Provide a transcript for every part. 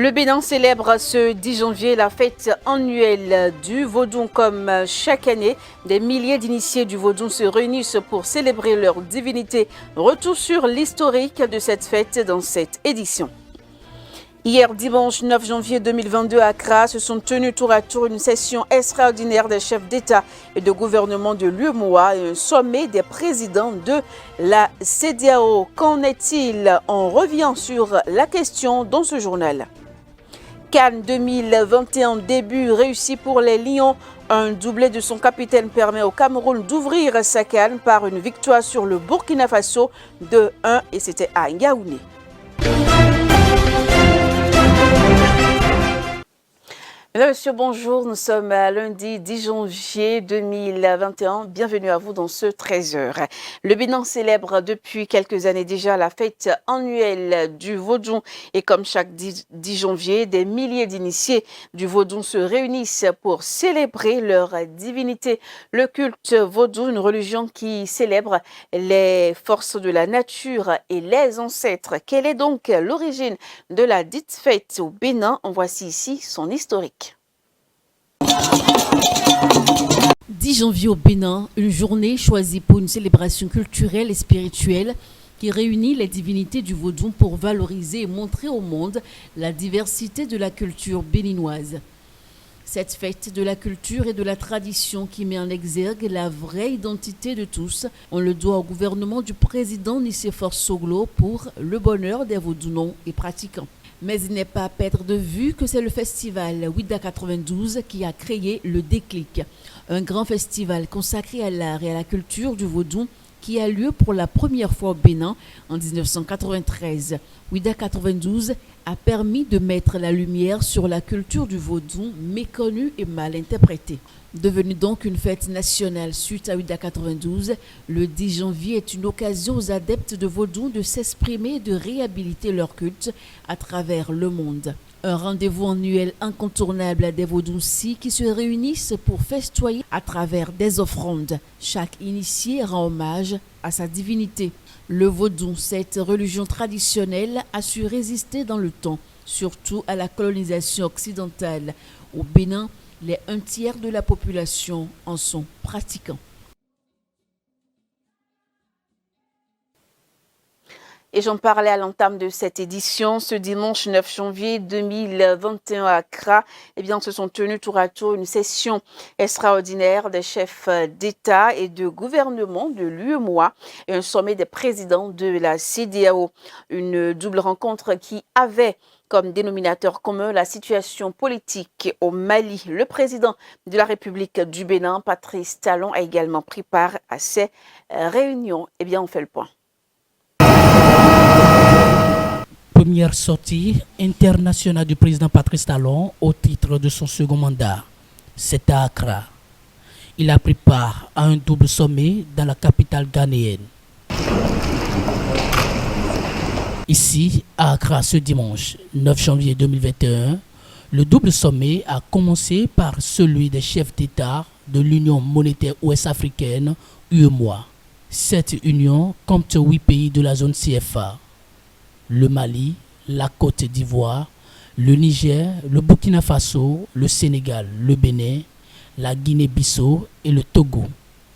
Le Bénin célèbre ce 10 janvier la fête annuelle du Vodou. Comme chaque année, des milliers d'initiés du Vodou se réunissent pour célébrer leur divinité. Retour sur l'historique de cette fête dans cette édition. Hier, dimanche 9 janvier 2022 à Accra, se sont tenus tour à tour une session extraordinaire des chefs d'État et de gouvernement de l'UEMOA et un sommet des présidents de la CEDEAO. Qu'en est-il? On revient sur la question dans ce journal. CAN 2021, début réussi pour les Lions. Un doublé de son capitaine permet au Cameroun d'ouvrir sa CAN par une victoire sur le Burkina Faso de 1 et c'était à Yaoundé. Mesdames, Messieurs, bonjour. Nous sommes lundi 10 janvier 2021. Bienvenue à vous dans ce 13h. Le Bénin célèbre depuis quelques années déjà la fête annuelle du Vodou. Et comme chaque 10 janvier, des milliers d'initiés du Vodou se réunissent pour célébrer leur divinité. Le culte Vodou, une religion qui célèbre les forces de la nature et les ancêtres. Quelle est donc l'origine de la dite fête au Bénin? En voici ici son historique. 10 janvier au Bénin, une journée choisie pour une célébration culturelle et spirituelle qui réunit les divinités du Vodou pour valoriser et montrer au monde la diversité de la culture béninoise. Cette fête de la culture et de la tradition qui met en exergue la vraie identité de tous, on le doit au gouvernement du président Nicéphore Soglo pour le bonheur des Vodounos et pratiquants. Mais il n'est pas à perdre de vue que c'est le festival Ouida 92 qui a créé le déclic. Un grand festival consacré à l'art et à la culture du Vodou qui a lieu pour la première fois au Bénin en 1993. Ouida 92 a permis de mettre la lumière sur la culture du Vodou méconnue et mal interprétée. Devenue donc une fête nationale suite à Ouida 92, le 10 janvier est une occasion aux adeptes de Vodou de s'exprimer et de réhabiliter leur culte à travers le monde. Un rendez-vous annuel incontournable des Vodoucis qui se réunissent pour festoyer à travers des offrandes. Chaque initié rend hommage à sa divinité. Le Vodou, cette religion traditionnelle, a su résister dans le temps, surtout à la colonisation occidentale. Au Bénin, les 1/3 de la population en sont pratiquants. Et j'en parlais à l'entame de cette édition. Ce dimanche 9 janvier 2021 à Accra, se sont tenus tour à tour une session extraordinaire des chefs d'État et de gouvernement de l'UEMOA et un sommet des présidents de la CEDEAO. Une double rencontre qui avait comme dénominateur commun la situation politique au Mali. Le président de la République du Bénin, Patrice Talon, a également pris part à ces réunions. On fait le point. Première sortie internationale du président Patrice Talon au titre de son second mandat. C'est à Accra. Il a pris part à un double sommet dans la capitale ghanéenne. Ici, à Accra, ce dimanche 9 janvier 2021, le double sommet a commencé par celui des chefs d'État de l'Union monétaire ouest-africaine, UEMOA. Cette union compte 8 pays de la zone CFA. Le Mali, la Côte d'Ivoire, le Niger, le Burkina Faso, le Sénégal, le Bénin, la Guinée-Bissau et le Togo.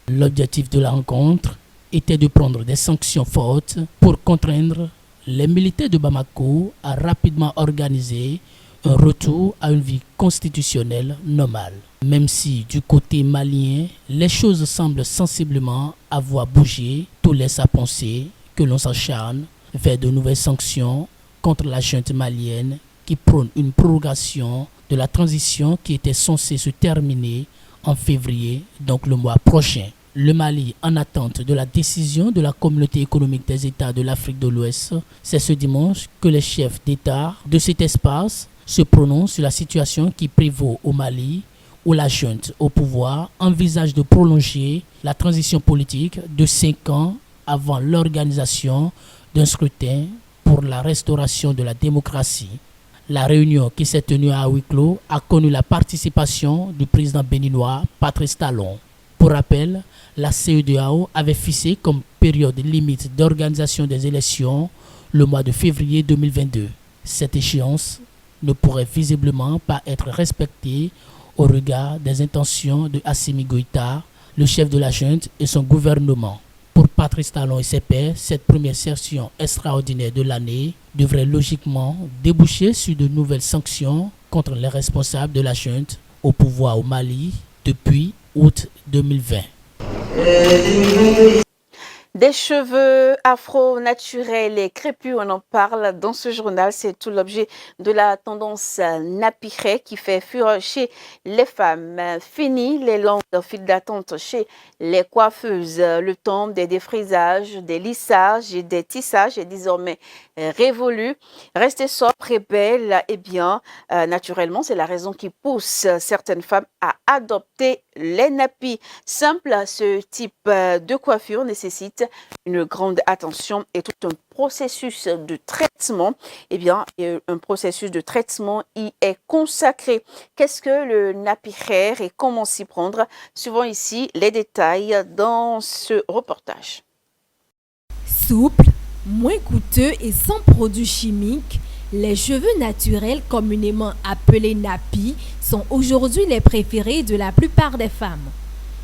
L'objectif de la rencontre était de prendre des sanctions fortes pour contraindre les militaires de Bamako à rapidement organiser un retour à une vie constitutionnelle normale. Même si du côté malien, les choses semblent sensiblement avoir bougé, tout laisse à penser que l'on s'acharne vers de nouvelles sanctions contre la junte malienne qui prône une prorogation de la transition qui était censée se terminer en février, donc le mois prochain. Le Mali, en attente de la décision de la Communauté économique des États de l'Afrique de l'Ouest, c'est ce dimanche que les chefs d'État de cet espace se prononcent sur la situation qui prévaut au Mali, où la junte au pouvoir envisage de prolonger la transition politique de 5 ans avant l'organisation d'un scrutin pour la restauration de la démocratie. La réunion qui s'est tenue à huis clos a connu la participation du président béninois Patrice Talon. Pour rappel, la CEDEAO avait fixé comme période limite d'organisation des élections le mois de février 2022. Cette échéance ne pourrait visiblement pas être respectée au regard des intentions de Assimi Goïta, le chef de la junte et son gouvernement. Pour Patrice Talon et ses pairs, cette première session extraordinaire de l'année devrait logiquement déboucher sur de nouvelles sanctions contre les responsables de la junte au pouvoir au Mali depuis août 2020. Des cheveux afro naturels et crépus, on en parle dans ce journal. C'est tout l'objet de la tendance napiré qui fait fureur chez les femmes. Fini les longues files d'attente chez les coiffeuses. Le temps des défrisages, des lissages et des tissages est désormais révolu. Rester sobre et belle, eh bien, naturellement, c'est la raison qui pousse certaines femmes à adopter les nappies. Simple, ce type de coiffure nécessite une grande attention et tout un processus de traitement. Eh bien, un processus de traitement y est consacré. Qu'est-ce que le nappy hair et comment s'y prendre? Suivons ici les détails dans ce reportage. Souple, moins coûteux et sans produits chimiques, les cheveux naturels, communément appelés nappies, sont aujourd'hui les préférés de la plupart des femmes.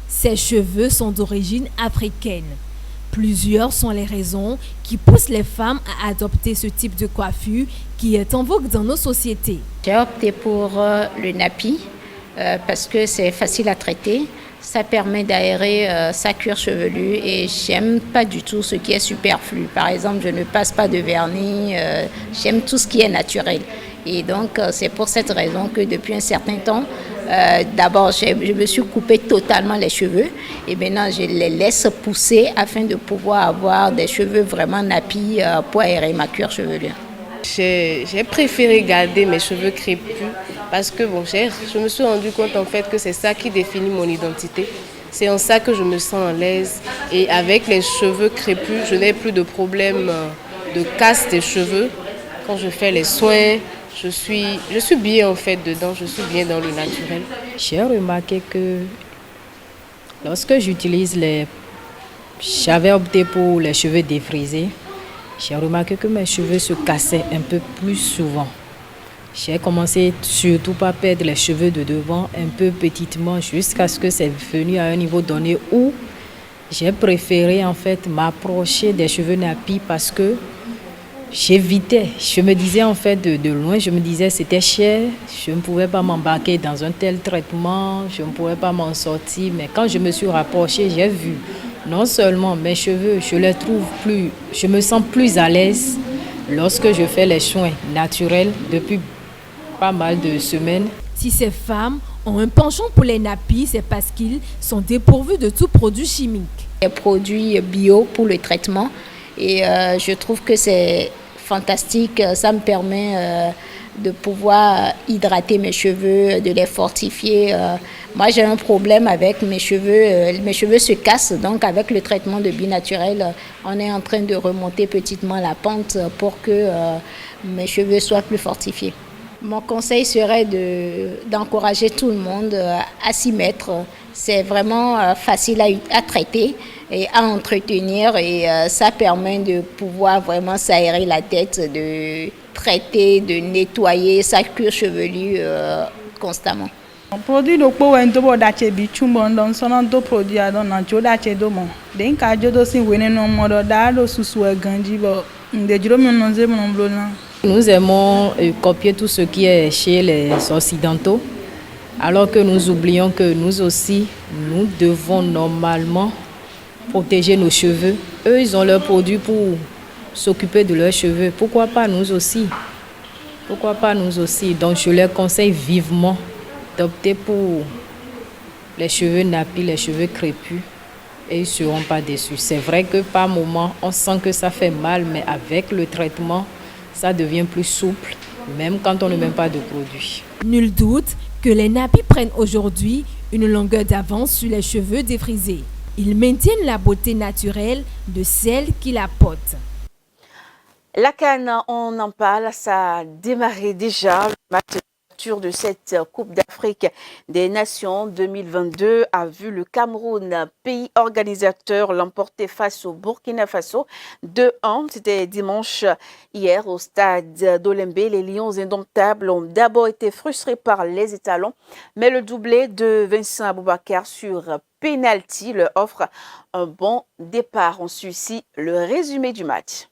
Ces cheveux sont d'origine africaine. Plusieurs sont les raisons qui poussent les femmes à adopter ce type de coiffure qui est en vogue dans nos sociétés. J'ai opté pour le nappy parce que c'est facile à traiter. Ça permet d'aérer sa cuir chevelu et j'aime pas du tout ce qui est superflu. Par exemple, je ne passe pas de vernis, j'aime tout ce qui est naturel. Et donc, c'est pour cette raison que depuis un certain temps, d'abord, je me suis coupé totalement les cheveux et maintenant, je les laisse pousser afin de pouvoir avoir des cheveux vraiment nappy pour aérer ma cuir chevelue. J'ai préféré garder mes cheveux crépus parce que je me suis rendu compte en fait que c'est ça qui définit mon identité. C'est en ça que je me sens à l'aise et avec les cheveux crépus, je n'ai plus de problème de casse des cheveux. Quand je fais les soins, je suis bien en fait dedans, je suis bien dans le naturel. J'ai remarqué que lorsque j'avais opté pour les cheveux défrisés, j'ai remarqué que mes cheveux se cassaient un peu plus souvent. J'ai commencé surtout par perdre les cheveux de devant un peu petitement jusqu'à ce que c'est venu à un niveau donné où j'ai préféré en fait m'approcher des cheveux nappies parce que j'évitais. Je me disais en fait de loin, je me disais c'était cher, je ne pouvais pas m'embarquer dans un tel traitement, je ne pouvais pas m'en sortir. Mais quand je me suis rapprochée, j'ai vu non seulement mes cheveux, je me sens plus à l'aise lorsque je fais les soins naturels depuis pas mal de semaines. Si ces femmes ont un penchant pour les nappies, c'est parce qu'ils sont dépourvus de tout produit chimique. Les produits bio pour le traitement et je trouve que c'est fantastique, ça me permet de pouvoir hydrater mes cheveux, de les fortifier. Moi j'ai un problème avec mes cheveux se cassent, donc avec le traitement de binaturel, on est en train de remonter petitement la pente pour que mes cheveux soient plus fortifiés. Mon conseil serait d'encourager tout le monde à s'y mettre. C'est vraiment facile à traiter et à entretenir et ça permet de pouvoir vraiment s'aérer la tête, de traiter, de nettoyer sa cuir chevelue constamment. Produit do po en do dache bi chumbo don sono do produit adon na jo dache do mo den ka jo do sin wene no mo do da do susu e ganji bo nde jiro mi no ze mo blo na. Nous aimons copier tout ce qui est chez les occidentaux alors que nous oublions que nous aussi nous devons normalement protéger nos cheveux. Eux ils ont leurs produits pour s'occuper de leurs cheveux. Pourquoi pas nous aussi? Pourquoi pas nous aussi? Donc je leur conseille vivement d'opter pour les cheveux nappies, les cheveux crépus et ils ne seront pas déçus. C'est vrai que par moment, on sent que ça fait mal, mais avec le traitement, ça devient plus souple, même quand on ne met pas de produit. Nul doute que les nappies prennent aujourd'hui une longueur d'avance sur les cheveux défrisés. Ils maintiennent la beauté naturelle de celle qui la portent. La CAN, on en parle, ça a démarré déjà. Le match l'ouverture de cette Coupe d'Afrique des Nations 2022 a vu le Cameroun, pays organisateur, l'emporter face au Burkina Faso 2-1. C'était dimanche hier au stade d'Olembe. Les Lions indomptables ont d'abord été frustrés par les étalons, mais le doublé de Vincent Aboubakar sur penalty leur offre un bon départ. On suit ici le résumé du match.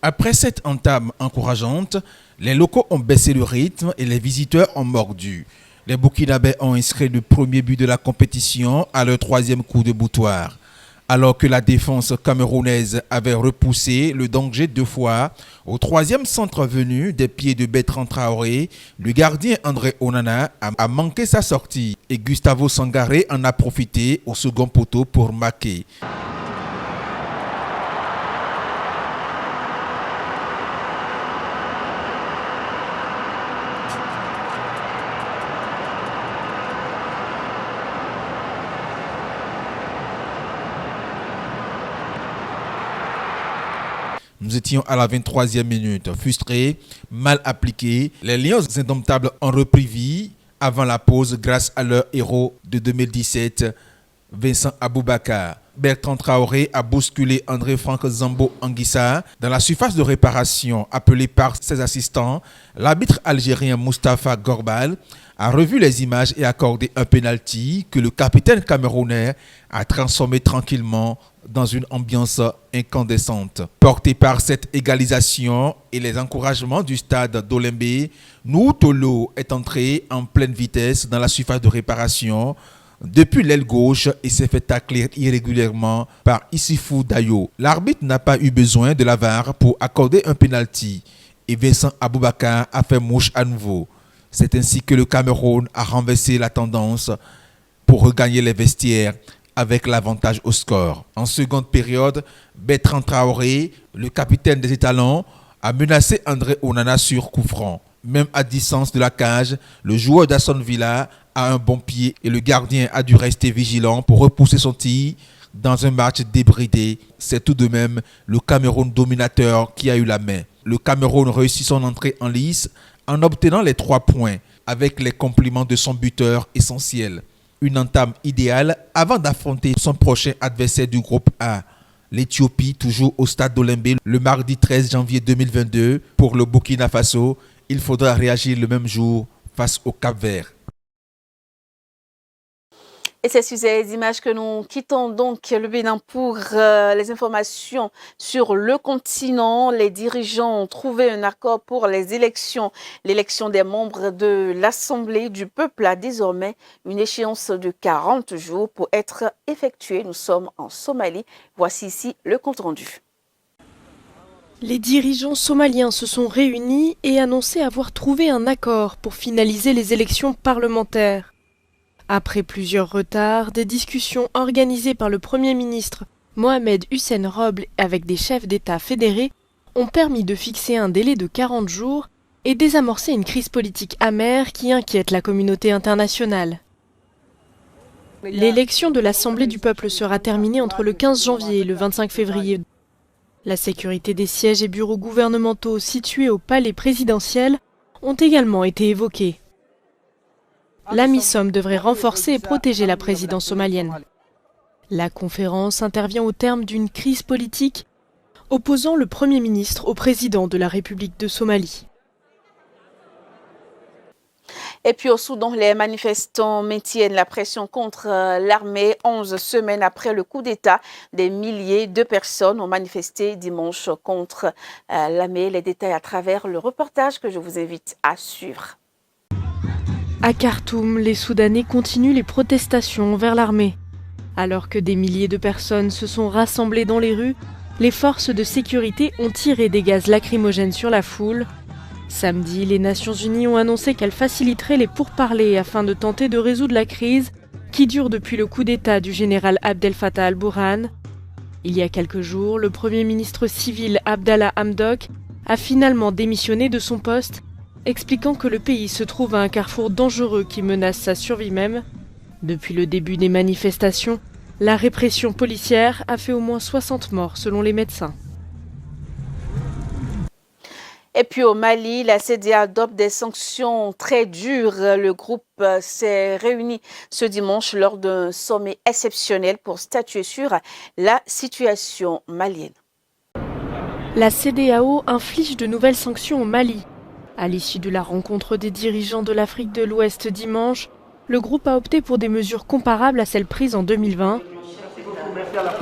Après cette entame encourageante, les locaux ont baissé le rythme et les visiteurs ont mordu. Les Burkinabés ont inscrit le premier but de la compétition à leur troisième coup de boutoir. Alors que la défense camerounaise avait repoussé le danger 2 fois, au troisième centre venu des pieds de Bertrand Traoré, le gardien André Onana a manqué sa sortie et Gustavo Sangaré en a profité au second poteau pour marquer. Nous étions à la 23e minute, frustrés, mal appliqués. Les Lions indomptables ont repris vie avant la pause grâce à leur héros de 2017, Vincent Aboubakar. Bertrand Traoré a bousculé André-Franck Zambo Anguissa dans la surface de réparation appelée par ses assistants. L'arbitre algérien Mustapha Gorbal a revu les images et accordé un penalty que le capitaine camerounais a transformé tranquillement dans une ambiance incandescente. Porté par cette égalisation et les encouragements du stade d'Olembe, Noutolo est entré en pleine vitesse dans la surface de réparation depuis l'aile gauche et s'est fait tacler irrégulièrement par Issifou Dayo. L'arbitre n'a pas eu besoin de la VAR pour accorder un penalty et Vincent Aboubakar a fait mouche à nouveau. C'est ainsi que le Cameroun a renversé la tendance pour regagner les vestiaires avec l'avantage au score. En seconde période, Bertrand Traoré, le capitaine des étalons, a menacé André Onana sur coup franc. Même à distance de la cage, le joueur d'Aston Villa a un bon pied et le gardien a dû rester vigilant pour repousser son tir dans un match débridé. C'est tout de même le Cameroun dominateur qui a eu la main. Le Cameroun réussit son entrée en lice en obtenant les 3 points avec les compliments de son buteur essentiel. Une entame idéale avant d'affronter son prochain adversaire du groupe A, l'Éthiopie, toujours au stade d'Olembe, le mardi 13 janvier 2022. Pour le Burkina Faso, il faudra réagir le même jour face au Cap-Vert. Et c'est sur ces images que nous quittons donc le Bénin pour les informations sur le continent. Les dirigeants ont trouvé un accord pour les élections. L'élection des membres de l'Assemblée du peuple a désormais une échéance de 40 jours pour être effectuée. Nous sommes en Somalie. Voici ici le compte-rendu. Les dirigeants somaliens se sont réunis et annoncé avoir trouvé un accord pour finaliser les élections parlementaires. Après plusieurs retards, des discussions organisées par le Premier ministre Mohamed Hussein Roble avec des chefs d'État fédérés ont permis de fixer un délai de 40 jours et désamorcer une crise politique amère qui inquiète la communauté internationale. L'élection de l'Assemblée du peuple sera terminée entre le 15 janvier et le 25 février. La sécurité des sièges et bureaux gouvernementaux situés au palais présidentiel ont également été évoqués. L'AMISOM devrait renforcer et protéger la présidence somalienne. La conférence intervient au terme d'une crise politique opposant le Premier ministre au président de la République de Somalie. Et puis au Soudan, les manifestants maintiennent la pression contre l'armée 11 semaines après le coup d'État. Des milliers de personnes ont manifesté dimanche contre l'armée. Les détails à travers le reportage que je vous invite à suivre. À Khartoum, les Soudanais continuent les protestations envers l'armée. Alors que des milliers de personnes se sont rassemblées dans les rues, les forces de sécurité ont tiré des gaz lacrymogènes sur la foule. Samedi, les Nations Unies ont annoncé qu'elles faciliteraient les pourparlers afin de tenter de résoudre la crise qui dure depuis le coup d'État du général Abdel Fattah al-Burhan. Il y a quelques jours, le Premier ministre civil Abdallah Hamdok a finalement démissionné de son poste, expliquant que le pays se trouve à un carrefour dangereux qui menace sa survie même. Depuis le début des manifestations, la répression policière a fait au moins 60 morts selon les médecins. Et puis au Mali, la CEDEAO adopte des sanctions très dures. Le groupe s'est réuni ce dimanche lors d'un sommet exceptionnel pour statuer sur la situation malienne. La CEDEAO inflige de nouvelles sanctions au Mali. À l'issue de la rencontre des dirigeants de l'Afrique de l'Ouest dimanche, le groupe a opté pour des mesures comparables à celles prises en 2020.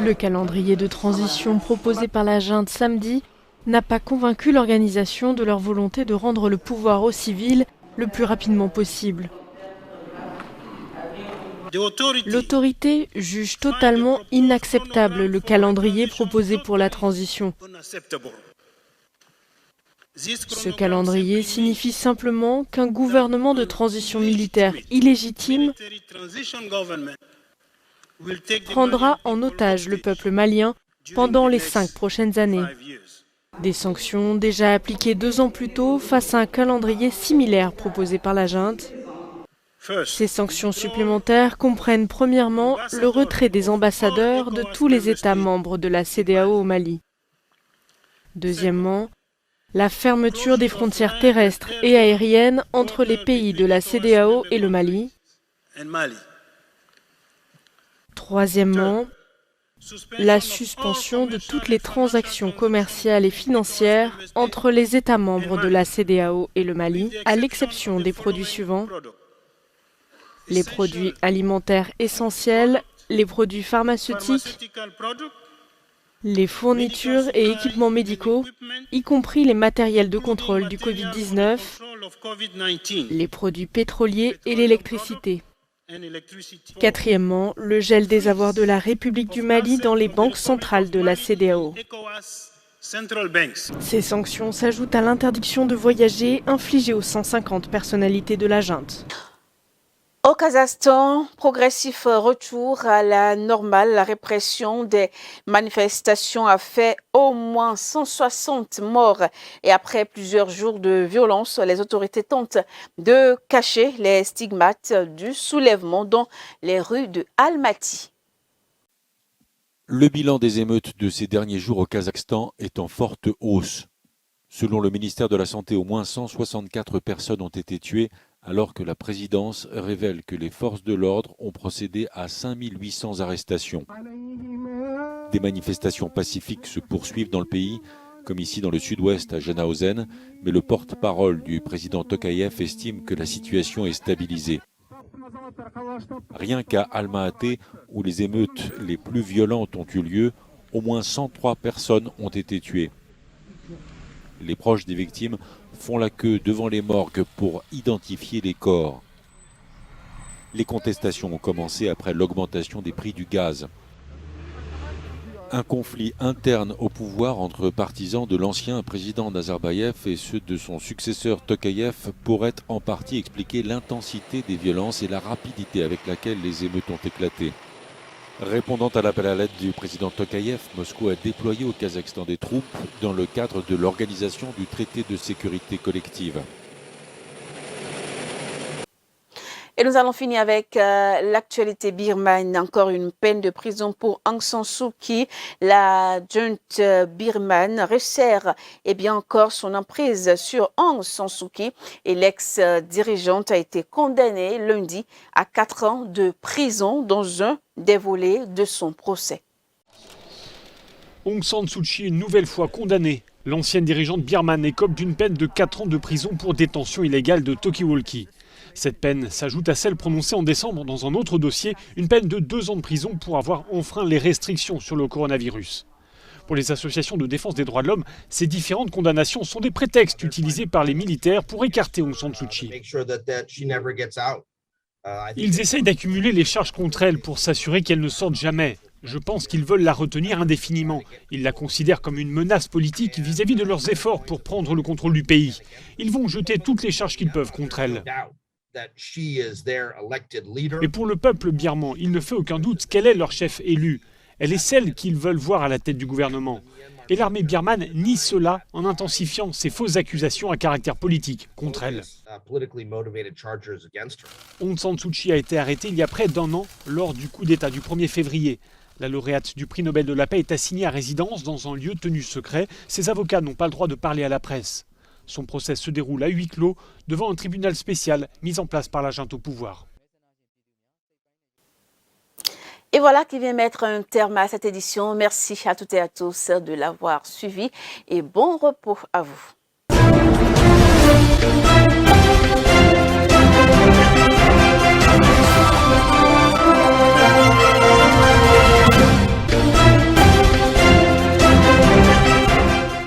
Le calendrier de transition proposé par la junte samedi n'a pas convaincu l'organisation de leur volonté de rendre le pouvoir aux civils le plus rapidement possible. L'autorité juge totalement inacceptable le calendrier proposé pour la transition. Ce calendrier signifie simplement qu'un gouvernement de transition militaire illégitime prendra en otage le peuple malien pendant les 5 prochaines années. Des sanctions déjà appliquées 2 ans plus tôt face à un calendrier similaire proposé par la junte. Ces sanctions supplémentaires comprennent premièrement le retrait des ambassadeurs de tous les États membres de la CEDEAO au Mali. Deuxièmement, la fermeture des frontières terrestres et aériennes entre les pays de la CEDEAO et le Mali. Troisièmement, la suspension de toutes les transactions commerciales et financières entre les États membres de la CEDEAO et le Mali, à l'exception des produits suivants: les produits alimentaires essentiels, les produits pharmaceutiques, les fournitures et équipements médicaux, y compris les matériels de contrôle du Covid-19, les produits pétroliers et l'électricité. Quatrièmement, le gel des avoirs de la République du Mali dans les banques centrales de la CEDEAO. Ces sanctions s'ajoutent à l'interdiction de voyager infligée aux 150 personnalités de la junte. Au Kazakhstan, progressif retour à la normale, la répression des manifestations a fait au moins 160 morts. Et après plusieurs jours de violence, les autorités tentent de cacher les stigmates du soulèvement dans les rues de Almaty. Le bilan des émeutes de ces derniers jours au Kazakhstan est en forte hausse. Selon le ministère de la Santé, au moins 164 personnes ont été tuées, alors que la présidence révèle que les forces de l'ordre ont procédé à 5800 arrestations. Des manifestations pacifiques se poursuivent dans le pays, comme ici dans le sud-ouest à Janaozen, mais le porte-parole du président Tokayev estime que la situation est stabilisée. Rien qu'à Alma-Ate, où les émeutes les plus violentes ont eu lieu, au moins 103 personnes ont été tuées. Les proches des victimes font la queue devant les morgues pour identifier les corps. Les contestations ont commencé après l'augmentation des prix du gaz. Un conflit interne au pouvoir entre partisans de l'ancien président Nazarbayev et ceux de son successeur Tokayev pourrait en partie expliquer l'intensité des violences et la rapidité avec laquelle les émeutes ont éclaté. Répondant à l'appel à l'aide du président Tokayev, Moscou a déployé au Kazakhstan des troupes dans le cadre de l'organisation du traité de sécurité collective. Et nous allons finir avec l'actualité birmane. Encore une peine de prison pour Aung San Suu Kyi. La junte birmane resserre encore son emprise sur Aung San Suu Kyi. Et l'ex-dirigeante a été condamnée lundi à 4 ans de prison dans un des volets de son procès. Aung San Suu Kyi, une nouvelle fois condamnée. L'ancienne dirigeante birmane écope d'une peine de 4 ans de prison pour détention illégale de talkie-walkie. Cette peine s'ajoute à celle prononcée en décembre dans un autre dossier, une peine de 2 ans de prison pour avoir enfreint les restrictions sur le coronavirus. Pour les associations de défense des droits de l'homme, ces différentes condamnations sont des prétextes utilisés par les militaires pour écarter Aung San Suu Kyi. Ils essayent d'accumuler les charges contre elle pour s'assurer qu'elle ne sorte jamais. Je pense qu'ils veulent la retenir indéfiniment. Ils la considèrent comme une menace politique vis-à-vis de leurs efforts pour prendre le contrôle du pays. Ils vont jeter toutes les charges qu'ils peuvent contre elle. Et pour le peuple birman, il ne fait aucun doute qu'elle est leur chef élu. Elle est celle qu'ils veulent voir à la tête du gouvernement. Et l'armée birmane nie cela en intensifiant ses fausses accusations à caractère politique contre elle. Aung San Suu Kyi a été arrêtée il y a près d'1 an lors du coup d'État du 1er février. La lauréate du prix Nobel de la paix est assignée à résidence dans un lieu tenu secret. Ses avocats n'ont pas le droit de parler à la presse. Son procès se déroule à huis clos devant un tribunal spécial mis en place par la junte au pouvoir. Et voilà qui vient mettre un terme à cette édition. Merci à toutes et à tous de l'avoir suivi et bon repos à vous.